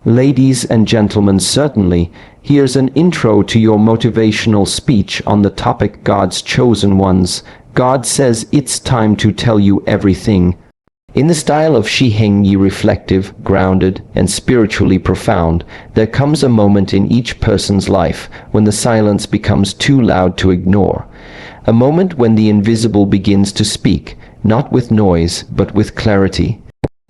Ladies and gentlemen, certainly, here's an intro to your motivational speech on the topic God's chosen ones. God says it's time to tell you everything. In the style of Shi Heng Yi, reflective, grounded, and spiritually profound, there comes a moment in each person's life when the silence becomes too loud to ignore. A moment when the invisible begins to speak, not with noise, but with clarity.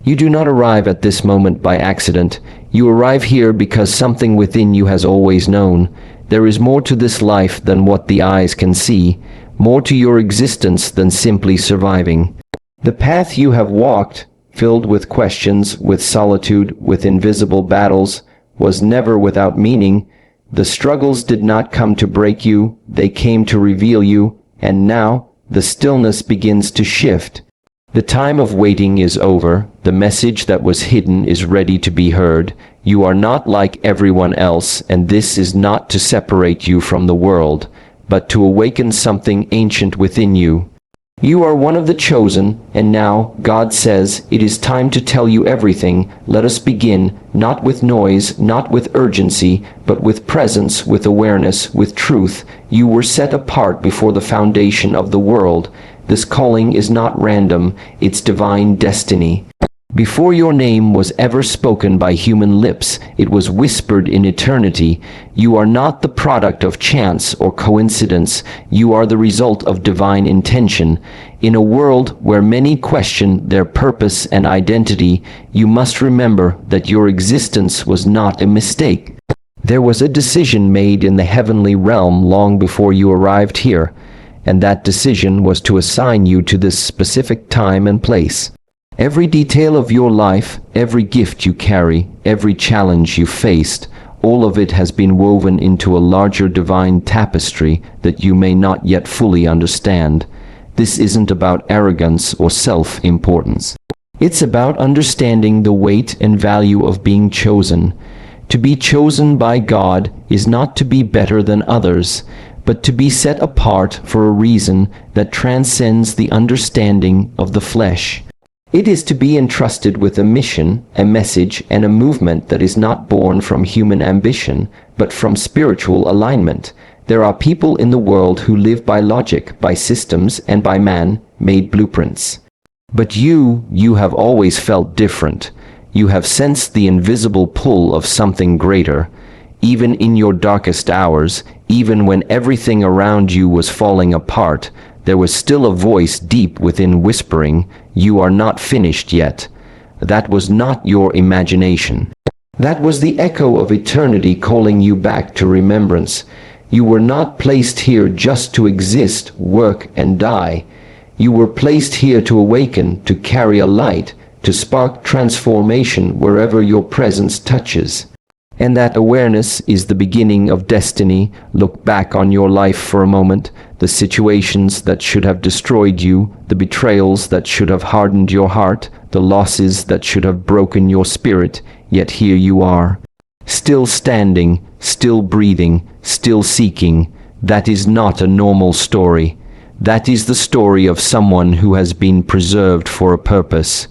You do not arrive at this moment by accident. You arrive here because something within you has always known. There is more to this life than what the eyes can see, more to your existence than simply surviving. The path you have walked, filled with questions, with solitude, with invisible battles, was never without meaning. The struggles did not come to break you, they came to reveal you, and now the stillness begins to shift. The time of waiting is over. The message that was hidden is ready to be heard. You are not like everyone else, and this is not to separate you from the world, but to awaken something ancient within you. You are one of the chosen, and now God says, it is time to tell you everything. Let us begin, not with noise, not with urgency, but with presence, with awareness, with truth. You were set apart before the foundation of the world. This calling is not random, it's divine destiny. Before your name was ever spoken by human lips, it was whispered in eternity. You are not the product of chance or coincidence. You are the result of divine intention. In a world where many question their purpose and identity, you must remember that your existence was not a mistake. There was a decision made in the heavenly realm long before you arrived here, and that decision was to assign you to this specific time and place. Every detail of your life, every gift you carry, every challenge you faced, all of it has been woven into a larger divine tapestry that you may not yet fully understand. This isn't about arrogance or self-importance. It's about understanding the weight and value of being chosen. To be chosen by God is not to be better than others, but to be set apart for a reason that transcends the understanding of the flesh. It is to be entrusted with a mission, a message, and a movement that is not born from human ambition, but from spiritual alignment. There are people in the world who live by logic, by systems, and by man-made blueprints. But you have always felt different. You have sensed the invisible pull of something greater. Even in your darkest hours, even when everything around you was falling apart, there was still a voice deep within whispering, "You are not finished yet." That was not your imagination. That was the echo of eternity calling you back to remembrance. You were not placed here just to exist, work, and die. You were placed here to awaken, to carry a light, to spark transformation wherever your presence touches. And that awareness is the beginning of destiny. Look back on your life for a moment, the situations that should have destroyed you, the betrayals that should have hardened your heart, the losses that should have broken your spirit, yet here you are. Still standing, still breathing, still seeking. That is not a normal story. That is the story of someone who has been preserved for a purpose.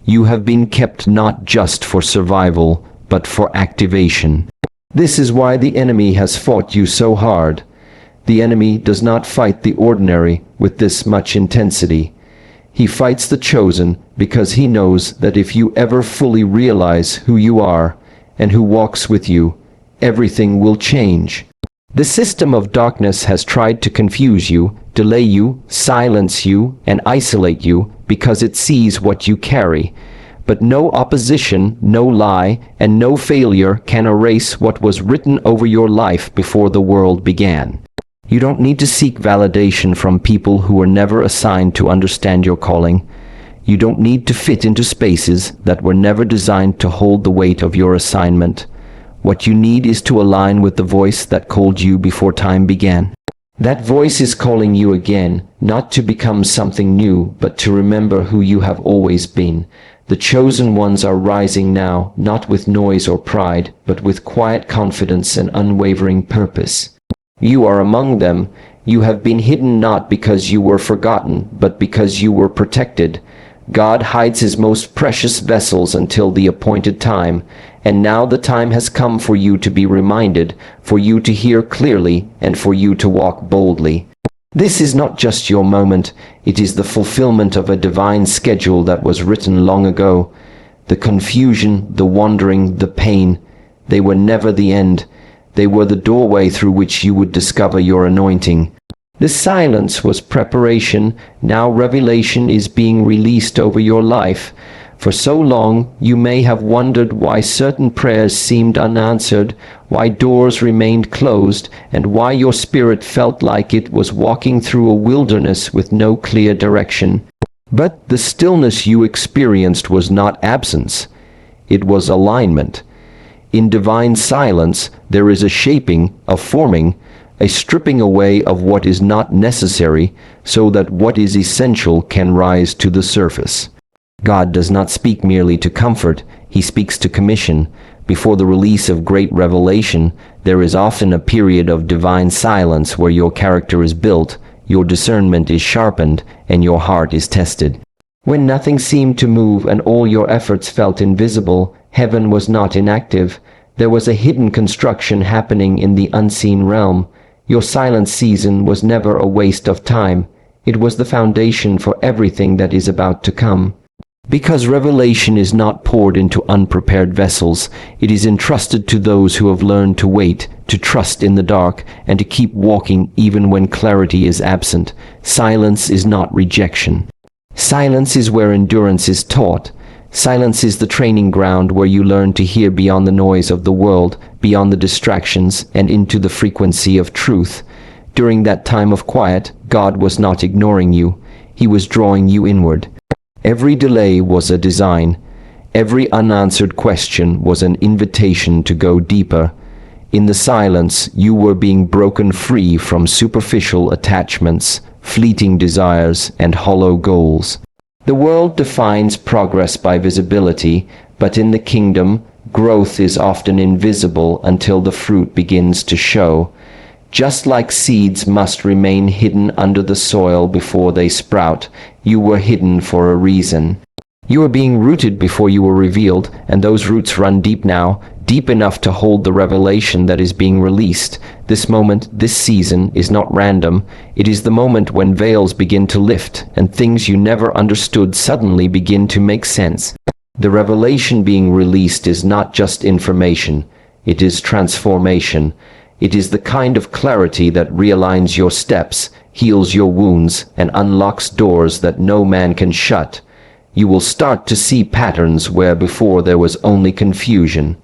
You have been kept not just for survival, but for activation. This is why the enemy has fought you so hard. The enemy does not fight the ordinary with this much intensity. He fights the chosen because he knows that if you ever fully realize who you are and who walks with you, everything will change. The system of darkness has tried to confuse you, delay you, silence you, and isolate you because it sees what you carry. But no opposition, no lie, and no failure can erase what was written over your life before the world began. You don't need to seek validation from people who were never assigned to understand your calling. You don't need to fit into spaces that were never designed to hold the weight of your assignment. What you need is to align with the voice that called you before time began. That voice is calling you again, not to become something new, but to remember who you have always been. The chosen ones are rising now, not with noise or pride, but with quiet confidence and unwavering purpose. You are among them. You have been hidden not because you were forgotten, but because you were protected. God hides his most precious vessels until the appointed time, And now the time has come for you to be reminded, for you to hear clearly, and for you to walk boldly. This is not just your moment, it is the fulfillment of a divine schedule that was written long ago. The confusion, the wandering, the pain, they were never the end. They were the doorway through which you would discover your anointing. The silence was preparation, now revelation is being released over your life. For so long, you may have wondered why certain prayers seemed unanswered, why doors remained closed, and why your spirit felt like it was walking through a wilderness with no clear direction. But the stillness you experienced was not absence. It was alignment. In divine silence, there is a shaping, a forming, a stripping away of what is not necessary, so that what is essential can rise to the surface. God does not speak merely to comfort, he speaks to commission. Before the release of great revelation, there is often a period of divine silence where your character is built, your discernment is sharpened, and your heart is tested. When nothing seemed to move and all your efforts felt invisible, heaven was not inactive. There was a hidden construction happening in the unseen realm. Your silent season was never a waste of time. It was the foundation for everything that is about to come. Because revelation is not poured into unprepared vessels, it is entrusted to those who have learned to wait, to trust in the dark, and to keep walking even when clarity is absent. Silence is not rejection. Silence is where endurance is taught. Silence is the training ground where you learn to hear beyond the noise of the world, beyond the distractions, and into the frequency of truth. During that time of quiet, God was not ignoring you. He was drawing you inward. Every delay was a design. Every unanswered question was an invitation to go deeper. In the silence, you were being broken free from superficial attachments, fleeting desires, and hollow goals. The world defines progress by visibility, but in the kingdom, growth is often invisible until the fruit begins to show. Just like seeds must remain hidden under the soil before they sprout, you were hidden for a reason. You were being rooted before you were revealed, and those roots run deep now, deep enough to hold the revelation that is being released. This moment, this season, is not random. It is the moment when veils begin to lift, and things you never understood suddenly begin to make sense. The revelation being released is not just information, it is transformation. It is the kind of clarity that realigns your steps, heals your wounds, and unlocks doors that no man can shut. You will start to see patterns where before there was only confusion.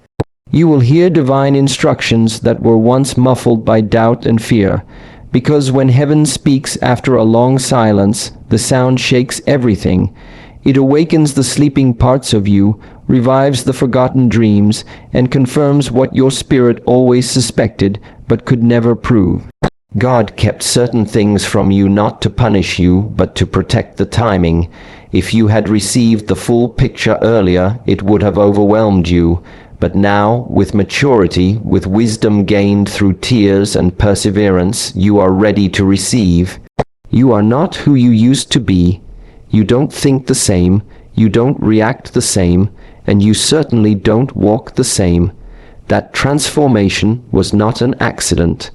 You will hear divine instructions that were once muffled by doubt and fear, because when heaven speaks after a long silence, the sound shakes everything. It awakens the sleeping parts of you, revives the forgotten dreams, and confirms what your spirit always suspected but could never prove. God kept certain things from you not to punish you, but to protect the timing. If you had received the full picture earlier, it would have overwhelmed you. But now, with maturity, with wisdom gained through tears and perseverance, you are ready to receive. You are not who you used to be. You don't think the same, you don't react the same, and you certainly don't walk the same. That transformation was not an accident.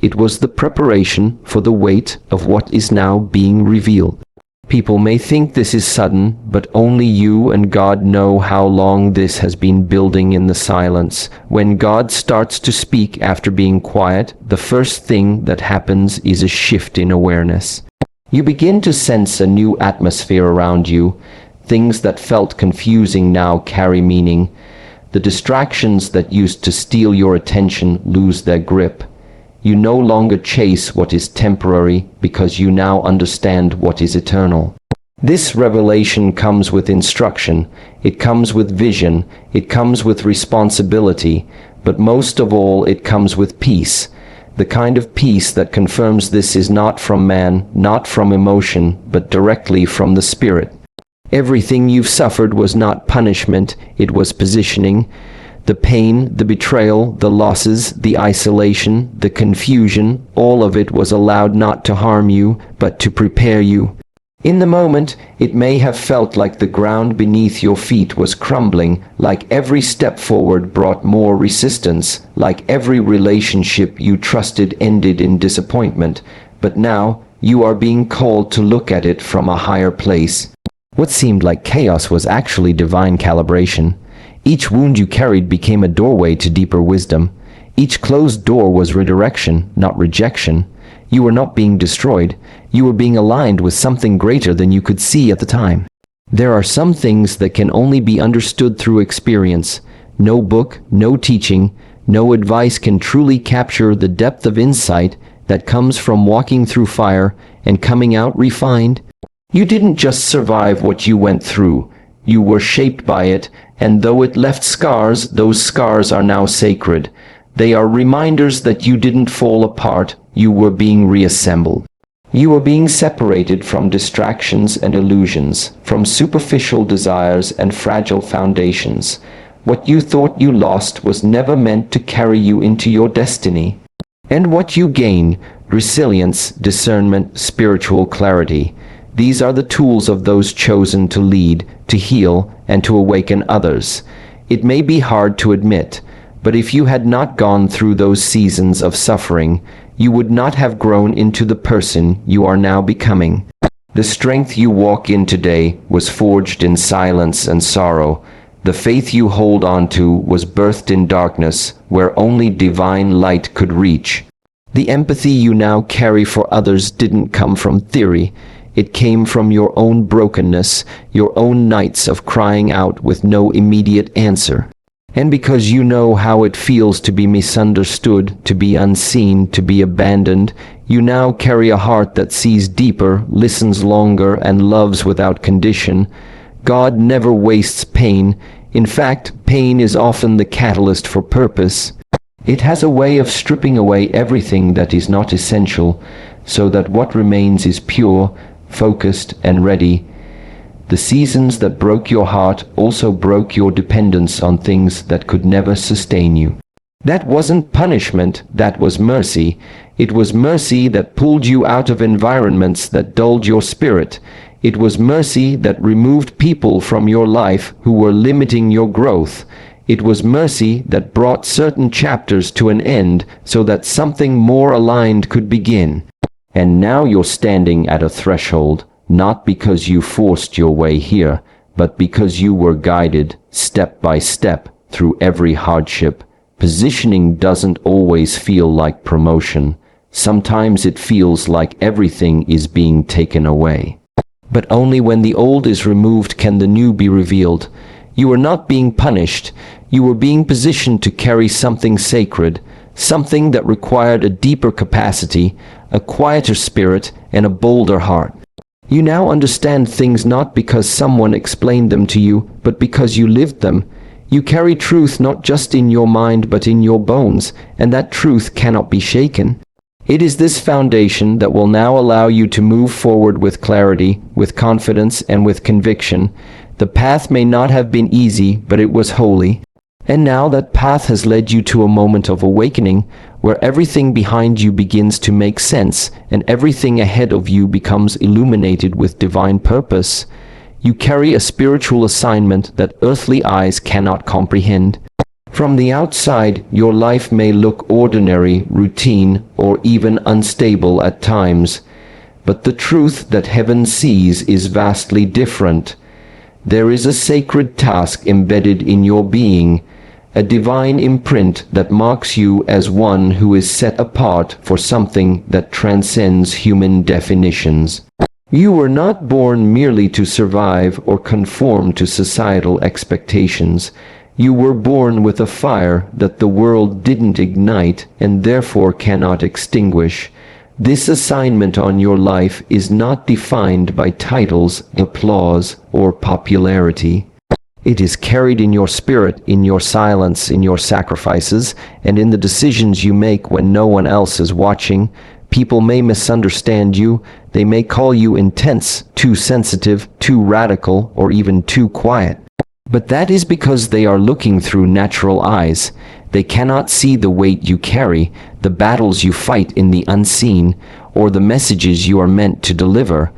It was the preparation for the weight of what is now being revealed. People may think this is sudden, but only you and God know how long this has been building in the silence. When God starts to speak after being quiet, the first thing that happens is a shift in awareness. You begin to sense a new atmosphere around you. Things that felt confusing now carry meaning. The distractions that used to steal your attention lose their grip. You no longer chase what is temporary because you now understand what is eternal. This revelation comes with instruction, it comes with vision, it comes with responsibility, but most of all it comes with peace. The kind of peace that confirms this is not from man, not from emotion, but directly from the Spirit. Everything you've suffered was not punishment, it was positioning. The pain, the betrayal, the losses, the isolation, the confusion, all of it was allowed not to harm you, but to prepare you. In the moment, it may have felt like the ground beneath your feet was crumbling, like every step forward brought more resistance, like every relationship you trusted ended in disappointment. But now, you are being called to look at it from a higher place. What seemed like chaos was actually divine calibration. Each wound you carried became a doorway to deeper wisdom. Each closed door was redirection, not rejection. You were not being destroyed. You were being aligned with something greater than you could see at the time. There are some things that can only be understood through experience. No book, no teaching, no advice can truly capture the depth of insight that comes from walking through fire and coming out refined. You didn't just survive what you went through. You were shaped by it, and though it left scars, those scars are now sacred. They are reminders that you didn't fall apart, you were being reassembled. You were being separated from distractions and illusions, from superficial desires and fragile foundations. What you thought you lost was never meant to carry you into your destiny. And what you gain, resilience, discernment, spiritual clarity, these are the tools of those chosen to lead, to heal, and to awaken others. It may be hard to admit, but if you had not gone through those seasons of suffering, you would not have grown into the person you are now becoming. The strength you walk in today was forged in silence and sorrow. The faith you hold on to was birthed in darkness, where only divine light could reach. The empathy you now carry for others didn't come from theory. It came from your own brokenness, your own nights of crying out with no immediate answer. And because you know how it feels to be misunderstood, to be unseen, to be abandoned, you now carry a heart that sees deeper, listens longer, and loves without condition. God never wastes pain. In fact, pain is often the catalyst for purpose. It has a way of stripping away everything that is not essential, so that what remains is pure, focused, and ready. The seasons that broke your heart also broke your dependence on things that could never sustain you. That wasn't punishment, that was mercy. It was mercy that pulled you out of environments that dulled your spirit. It was mercy that removed people from your life who were limiting your growth. It was mercy that brought certain chapters to an end so that something more aligned could begin. And now you're standing at a threshold, not because you forced your way here, but because you were guided step by step through every hardship. Positioning doesn't always feel like promotion. Sometimes it feels like everything is being taken away. But only when the old is removed can the new be revealed. You were not being punished. You were being positioned to carry something sacred, something that required a deeper capacity, a quieter spirit, and a bolder heart. You now understand things not because someone explained them to you, but because you lived them. You carry truth not just in your mind but in your bones, and that truth cannot be shaken. It is this foundation that will now allow you to move forward with clarity, with confidence, and with conviction. The path may not have been easy, but it was holy. And now that path has led you to a moment of awakening, where everything behind you begins to make sense, and everything ahead of you becomes illuminated with divine purpose. You carry a spiritual assignment that earthly eyes cannot comprehend. From the outside, your life may look ordinary, routine, or even unstable at times. But the truth that heaven sees is vastly different. There is a sacred task embedded in your being, a divine imprint that marks you as one who is set apart for something that transcends human definitions. You were not born merely to survive or conform to societal expectations. You were born with a fire that the world didn't ignite and therefore cannot extinguish. This assignment on your life is not defined by titles, applause, or popularity. It is carried in your spirit, in your silence, in your sacrifices, and in the decisions you make when no one else is watching. People may misunderstand you. They may call you intense, too sensitive, too radical, or even too quiet. But that is because they are looking through natural eyes. They cannot see the weight you carry, the battles you fight in the unseen, or the messages you are meant to deliver.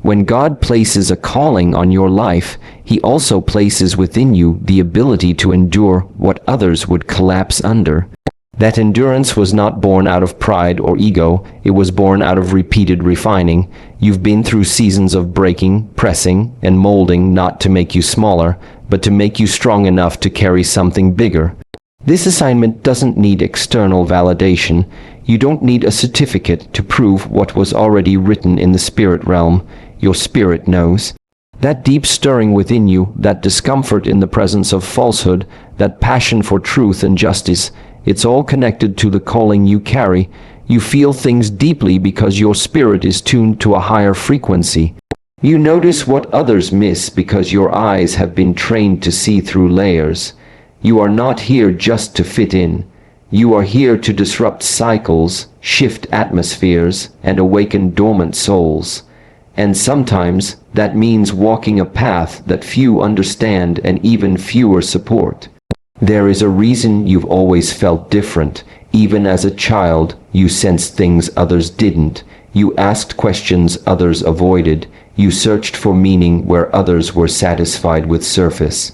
When God places a calling on your life, He also places within you the ability to endure what others would collapse under. That endurance was not born out of pride or ego, it was born out of repeated refining. You've been through seasons of breaking, pressing, and molding, not to make you smaller, but to make you strong enough to carry something bigger. This assignment doesn't need external validation. You don't need a certificate to prove what was already written in the spirit realm. Your spirit knows. That deep stirring within you, that discomfort in the presence of falsehood, that passion for truth and justice, it's all connected to the calling you carry. You feel things deeply because your spirit is tuned to a higher frequency. You notice what others miss because your eyes have been trained to see through layers. You are not here just to fit in. You are here to disrupt cycles, shift atmospheres, and awaken dormant souls. And sometimes that means walking a path that few understand and even fewer support. There is a reason you've always felt different. Even as a child, you sensed things others didn't. You asked questions others avoided. You searched for meaning where others were satisfied with surface.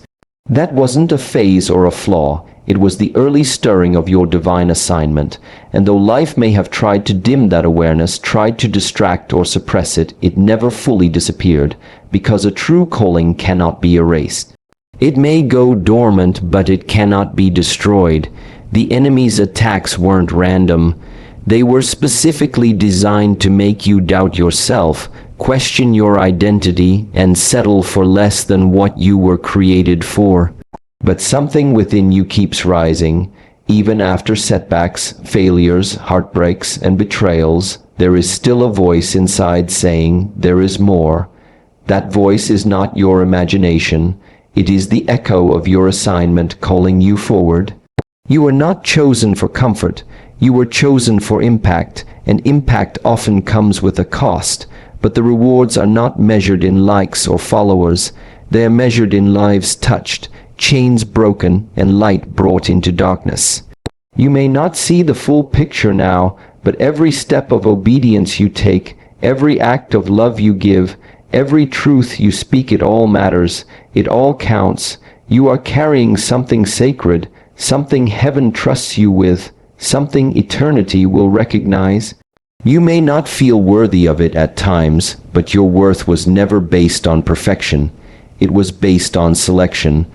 That wasn't a phase or a flaw. It was the early stirring of your divine assignment. And though life may have tried to dim that awareness, tried to distract or suppress it, it never fully disappeared, because a true calling cannot be erased. It may go dormant, but it cannot be destroyed. The enemy's attacks weren't random. They were specifically designed to make you doubt yourself, question your identity, and settle for less than what you were created for. But something within you keeps rising. Even after setbacks, failures, heartbreaks, and betrayals, there is still a voice inside saying, there is more. That voice is not your imagination. It is the echo of your assignment calling you forward. You were not chosen for comfort. You were chosen for impact, and impact often comes with a cost. But the rewards are not measured in likes or followers. They are measured in lives touched, chains broken, and light brought into darkness. You may not see the full picture now, but every step of obedience you take, every act of love you give, every truth you speak, it all matters. It all counts. You are carrying something sacred, something heaven trusts you with, something eternity will recognize. You may not feel worthy of it at times, but your worth was never based on perfection. It was based on selection.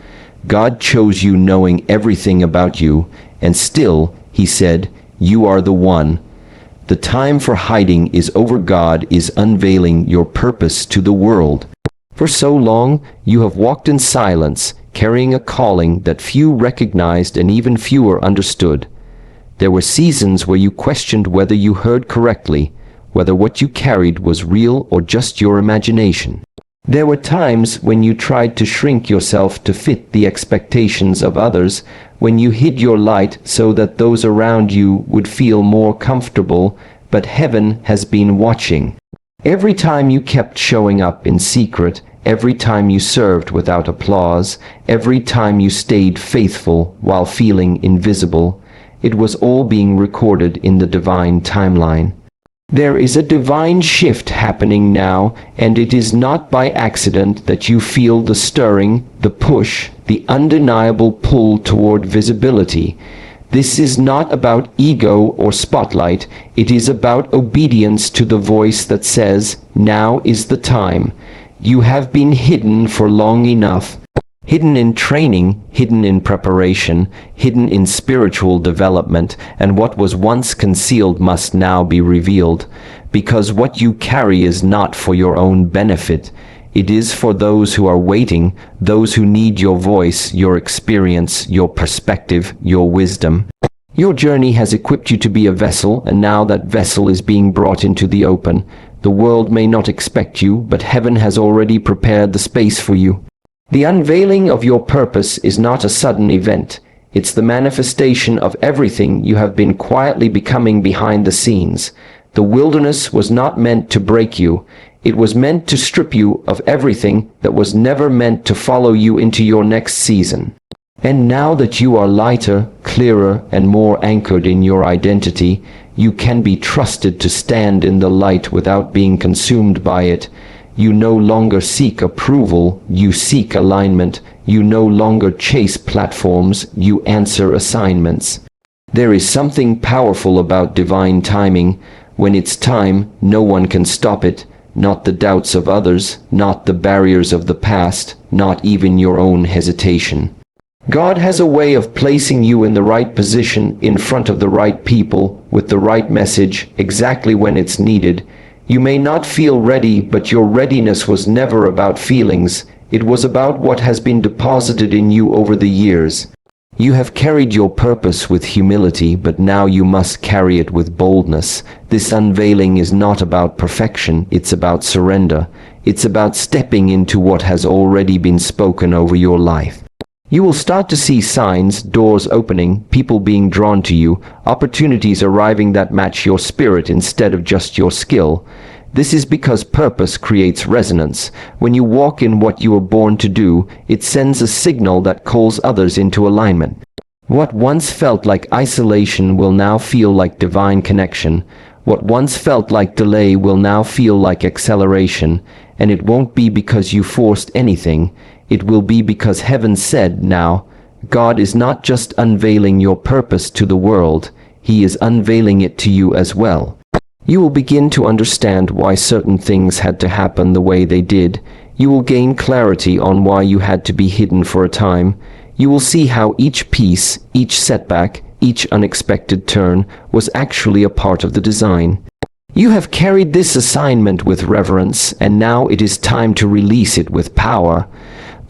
God chose you knowing everything about you, and still, He said, you are the one. The time for hiding is over. God is unveiling your purpose to the world. For so long, you have walked in silence, carrying a calling that few recognized and even fewer understood. There were seasons where you questioned whether you heard correctly, whether what you carried was real or just your imagination. There were times when you tried to shrink yourself to fit the expectations of others, when you hid your light so that those around you would feel more comfortable, but heaven has been watching. Every time you kept showing up in secret, every time you served without applause, every time you stayed faithful while feeling invisible, it was all being recorded in the divine timeline. There is a divine shift happening now, and it is not by accident that you feel the stirring, the push, the undeniable pull toward visibility. This is not about ego or spotlight. It is about obedience to the voice that says, now is the time. You have been hidden for long enough. Hidden in training, hidden in preparation, hidden in spiritual development, and what was once concealed must now be revealed, because what you carry is not for your own benefit. It is for those who are waiting, those who need your voice, your experience, your perspective, your wisdom. Your journey has equipped you to be a vessel, and now that vessel is being brought into the open. The world may not expect you, but heaven has already prepared the space for you. The unveiling of your purpose is not a sudden event. It's the manifestation of everything you have been quietly becoming behind the scenes. The wilderness was not meant to break you. It was meant to strip you of everything that was never meant to follow you into your next season. And now that you are lighter, clearer, and more anchored in your identity, you can be trusted to stand in the light without being consumed by it. You no longer seek approval, you seek alignment. You no longer chase platforms, you answer assignments. There is something powerful about divine timing. When it's time, no one can stop it. Not the doubts of others, not the barriers of the past, not even your own hesitation. God has a way of placing you in the right position, in front of the right people, with the right message, exactly when it's needed. You may not feel ready, but your readiness was never about feelings. It was about what has been deposited in you over the years. You have carried your purpose with humility, but now you must carry it with boldness. This unveiling is not about perfection, it's about surrender. It's about stepping into what has already been spoken over your life. You will start to see signs, doors opening, people being drawn to you, opportunities arriving that match your spirit instead of just your skill. This is because purpose creates resonance. When you walk in what you were born to do, it sends a signal that calls others into alignment. What once felt like isolation will now feel like divine connection. What once felt like delay will now feel like acceleration. And it won't be because you forced anything. It will be because heaven said now. God is not just unveiling your purpose to the world, He is unveiling it to you as well. You will begin to understand why certain things had to happen the way they did. You will gain clarity on why you had to be hidden for a time. You will see how each piece, each setback, each unexpected turn was actually a part of the design. You have carried this assignment with reverence, and now it is time to release it with power.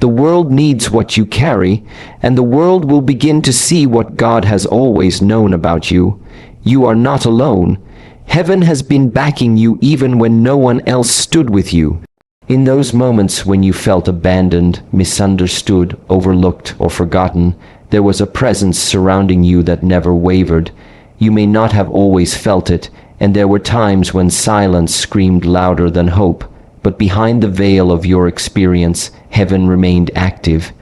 The world needs what you carry, and the world will begin to see what God has always known about you. You are not alone. Heaven has been backing you even when no one else stood with you. In those moments when you felt abandoned, misunderstood, overlooked, or forgotten, there was a presence surrounding you that never wavered. You may not have always felt it, and there were times when silence screamed louder than hope, but behind the veil of your experience, heaven remained active.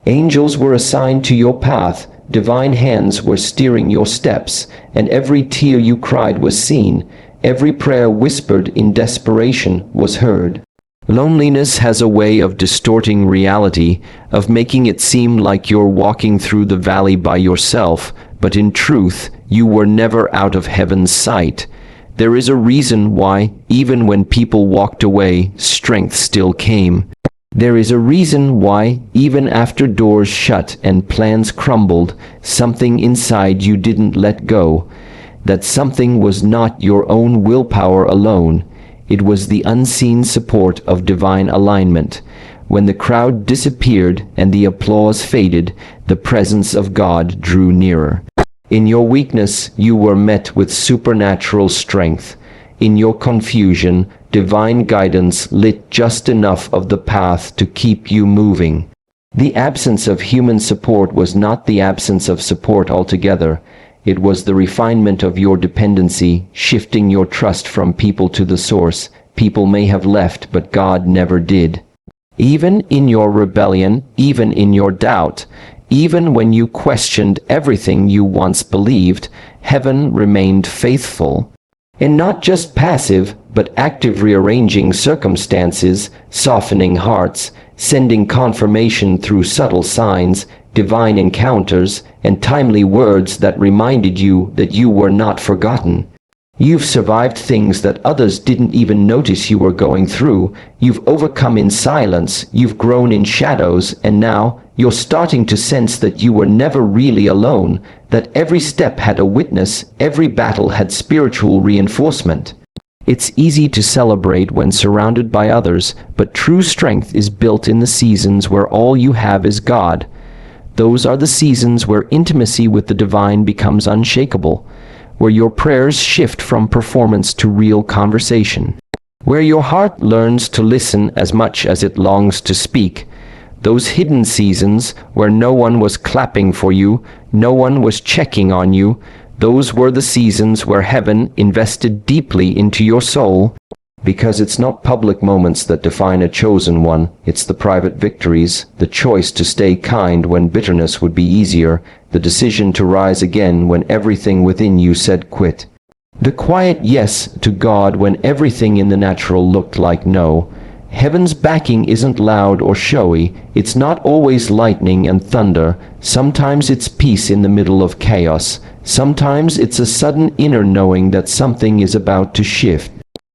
Angels were assigned to your path. Divine hands were steering your steps, and every tear you cried was seen. Every prayer whispered in desperation was heard. Loneliness has a way of distorting reality, of making it seem like you're walking through the valley by yourself, but in truth, you were never out of heaven's sight. There is a reason why, even when people walked away, strength still came. There is a reason why, even after doors shut and plans crumbled, something inside you didn't let go. That something was not your own willpower alone. It was the unseen support of divine alignment. When the crowd disappeared and the applause faded, the presence of God drew nearer. In your weakness, you were met with supernatural strength. In your confusion, divine guidance lit just enough of the path to keep you moving. The absence of human support was not the absence of support altogether. It was the refinement of your dependency, shifting your trust from people to the source. People may have left, but God never did. Even in your rebellion, even in your doubt, even when you questioned everything you once believed, heaven remained faithful. And not just passive, but active, rearranging circumstances, softening hearts, sending confirmation through subtle signs, divine encounters, and timely words that reminded you that you were not forgotten. You've survived things that others didn't even notice you were going through. You've overcome in silence, you've grown in shadows, and now you're starting to sense that you were never really alone, that every step had a witness, every battle had spiritual reinforcement. It's easy to celebrate when surrounded by others, but true strength is built in the seasons where all you have is God. Those are the seasons where intimacy with the divine becomes unshakable, where your prayers shift from performance to real conversation, where your heart learns to listen as much as it longs to speak. Those hidden seasons where no one was clapping for you, no one was checking on you, those were the seasons where heaven invested deeply into your soul. Because it's not public moments that define a chosen one, it's the private victories, the choice to stay kind when bitterness would be easier, the decision to rise again when everything within you said quit. The quiet yes to God when everything in the natural looked like no. Heaven's backing isn't loud or showy. It's not always lightning and thunder. Sometimes it's peace in the middle of chaos. Sometimes it's a sudden inner knowing that something is about to shift.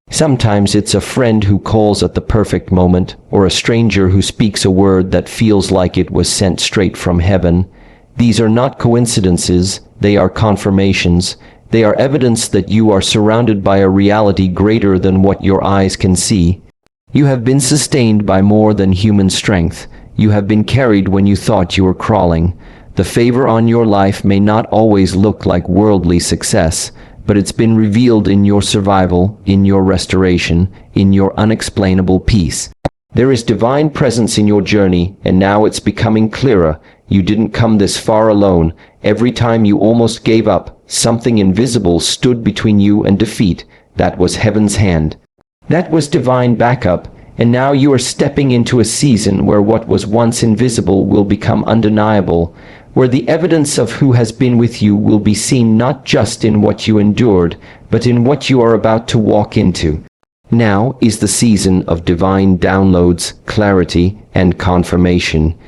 Sometimes it's a friend who calls at the perfect moment, or a stranger who speaks a word that feels like it was sent straight from heaven. These are not coincidences, they are confirmations. They are evidence that you are surrounded by a reality greater than what your eyes can see. You have been sustained by more than human strength. You have been carried when you thought you were crawling. The favor on your life may not always look like worldly success, but it's been revealed in your survival, in your restoration, in your unexplainable peace. There is divine presence in your journey, and now it's becoming clearer. You didn't come this far alone. Every time you almost gave up, something invisible stood between you and defeat. That was heaven's hand. That was divine backup, and now you are stepping into a season where what was once invisible will become undeniable, where the evidence of who has been with you will be seen not just in what you endured, but in what you are about to walk into. Now is the season of divine downloads, clarity, and confirmation.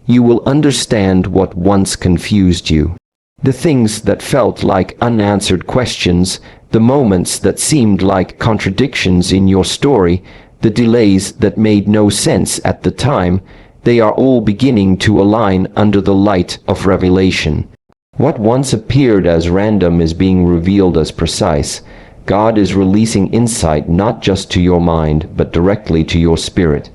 You will understand what once confused you. The things that felt like unanswered questions, the moments that seemed like contradictions in your story, the delays that made no sense at the time, they are all beginning to align under the light of revelation. What once appeared as random is being revealed as precise. God is releasing insight not just to your mind, but directly to your spirit.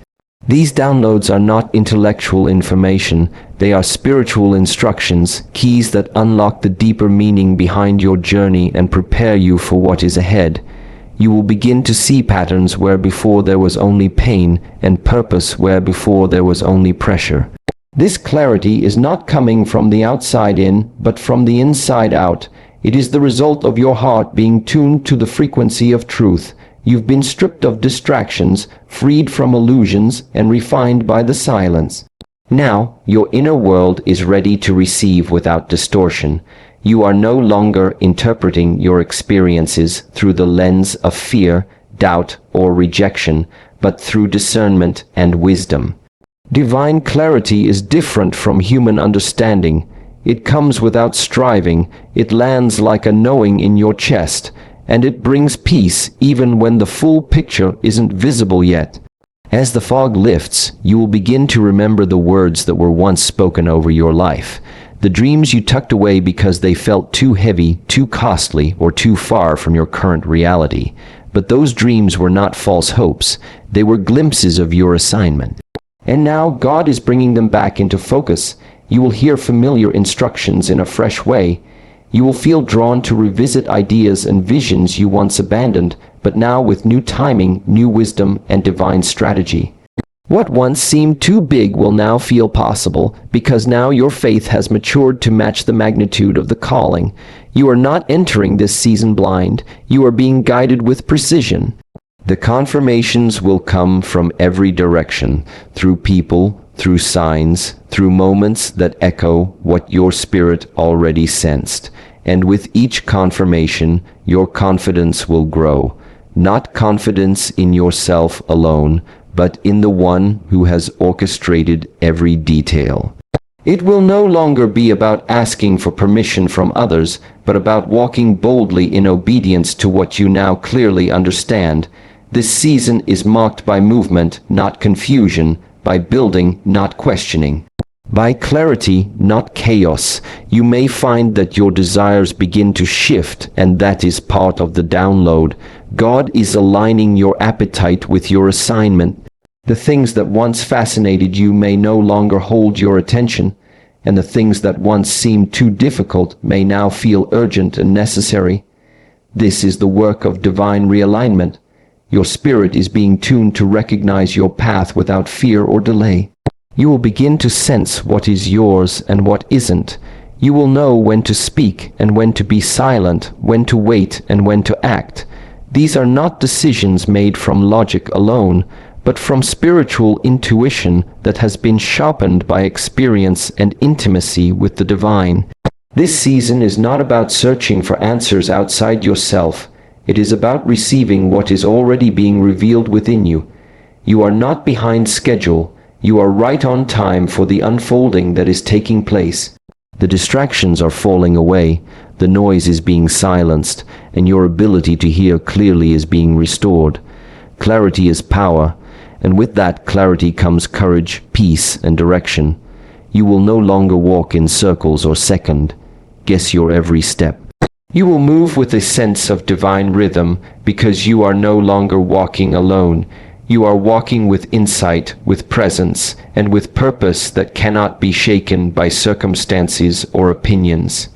These downloads are not intellectual information, they are spiritual instructions, keys that unlock the deeper meaning behind your journey and prepare you for what is ahead. You will begin to see patterns where before there was only pain, and purpose where before there was only pressure. This clarity is not coming from the outside in, but from the inside out. It is the result of your heart being tuned to the frequency of truth. You've been stripped of distractions, freed from illusions, and refined by the silence. Now, your inner world is ready to receive without distortion. You are no longer interpreting your experiences through the lens of fear, doubt, or rejection, but through discernment and wisdom. Divine clarity is different from human understanding. It comes without striving, it lands like a knowing in your chest, and it brings peace even when the full picture isn't visible yet. As the fog lifts, you will begin to remember the words that were once spoken over your life. The dreams you tucked away because they felt too heavy, too costly, or too far from your current reality. But those dreams were not false hopes. They were glimpses of your assignment. And now God is bringing them back into focus. You will hear familiar instructions in a fresh way. You will feel drawn to revisit ideas and visions you once abandoned, but now with new timing, new wisdom, and divine strategy. What once seemed too big will now feel possible, because now your faith has matured to match the magnitude of the calling. You are not entering this season blind. You are being guided with precision. The confirmations will come from every direction, through people, through signs, through moments that echo what your spirit already sensed. And with each confirmation, your confidence will grow. Not confidence in yourself alone, but in the one who has orchestrated every detail. It will no longer be about asking for permission from others, but about walking boldly in obedience to what you now clearly understand. This season is marked by movement, not confusion, by building, not questioning, by clarity, not chaos. You may find that your desires begin to shift, and that is part of the download. God is aligning your appetite with your assignment. The things that once fascinated you may no longer hold your attention, and the things that once seemed too difficult may now feel urgent and necessary. This is the work of divine realignment. Your spirit is being tuned to recognize your path without fear or delay. You will begin to sense what is yours and what isn't. You will know when to speak and when to be silent, when to wait and when to act. These are not decisions made from logic alone, but from spiritual intuition that has been sharpened by experience and intimacy with the divine. This season is not about searching for answers outside yourself. It is about receiving what is already being revealed within you. You are not behind schedule. You are right on time for the unfolding that is taking place. The distractions are falling away, the noise is being silenced, and your ability to hear clearly is being restored. Clarity is power, and with that clarity comes courage, peace, and direction. You will no longer walk in circles or guess your every step. You will move with a sense of divine rhythm because you are no longer walking alone. You are walking with insight, with presence, and with purpose that cannot be shaken by circumstances or opinions.